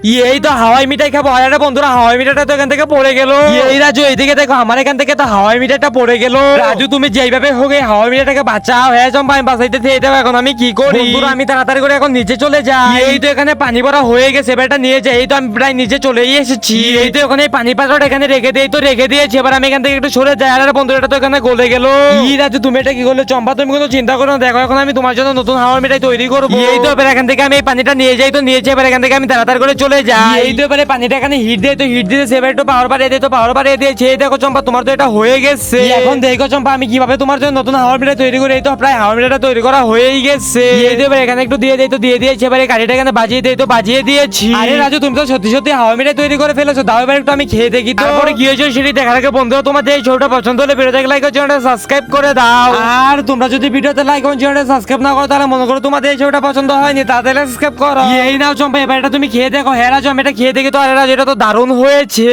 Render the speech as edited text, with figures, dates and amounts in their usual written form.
এই তো হাওয়াই মিঠাই খাবো। আরে বন্ধুরা, হাওয়াই মিঠাইটা তো এখান থেকে পড়ে গেল। এই রাজু, এইদিকে দেখো, আমার এখান থেকে তো হাওয়াই মিঠাইটা পড়ে গেল। রাজু, তুমি যেইভাবে হোক এই হাওয়াই মিঠাইটাকে বাঁচাও। হ্যাঁ চম্পা, আমি বাঁচাইতে চেয়ে দেবো। এখন আমি কি করি? বন্ধুরা, আমি তাড়াতাড়ি করে এখন নিচে চলে যাই। এই তো এখানে পানি ভরা হয়ে গেছে, এবার এটা নিয়ে যাই। এই তো আমি প্রায় নিচে চলেই এসেছি। এই তো ওখানে পানি পাত্রটা এখানে রেখে দিই, তো রেখে দিয়েছি। এবার আমি এখান থেকে একটু সরে যাই। আরে বন্ধুরা, এটা তো এখানে গলে গেল। রাজু, তুমি এটা কি করলে? চম্পা, তুমি কোনো চিন্তা করো না, দেখো এখন আমি তোমার জন্য নতুন হাওয়াই মিঠাই তৈরি করবো। এই তো এবার এখান থেকে আমি এই পানিটা নিয়ে যাই, তো নিয়েছি। এবার এখান থেকে আমি তাড়াতাড়ি করে চলে যাই। এই তো এবারে পানিটা এখানে হিট দিয়ে, তো হিট দিয়েছে। এবার একটু পাওয়ার বাড়িয়ে দিয়ে, তো পাওয়ার বাড়িয়ে দিয়েছে। এই দেখো চম্পা, তোমার তো এটা হয়ে গেছে। এখন দেখো চম্পা, আমি কিভাবে তোমার জন্য নতুন হাওয়াই মিঠাই তৈরি করি। এই তো প্রায় হাওয়াই মিঠাইটা তৈরি করা হয়েই গেছে। এই তো এবার এখানে একটু দিয়ে দেই, তো দিয়ে দিয়েছি। এবার এই কাঠিটা এখানে বাজিয়ে দেই, তো বাজিয়ে দিয়েছি। আরে রাজু, তুমি তো সত্যি সত্যি হাওয়াই মিঠাই তৈরি করে ফেলেছো। দাও এবার একটু আমি খেয়ে দেখি। তারপরে কি হয়েছে সেটি দেখার আগে বন্ধুরা, তোমাদের এই ছবিটা পছন্দ হলে ভিডিওতে লাইক করে চ্যানেলটা সাবস্ক্রাইব করে দাও। আর তোমরা যদি ভিডিওতে লাইক এবং চ্যানেলটা সাবস্ক্রাইব না করো, তাহলে মনে করো তোমাদের এই ছবিটা পছন্দ হয়নি, তাহলে সাবস্ক্রাইব করো। এই নাও চম্পা, এবার এটা তুমি খেয়ে দেখো। হ্যাঁ রাজু, আমি এটা খেয়ে দেখি তো। আরে রাজু, এটা তো দারুণ হয়েছে।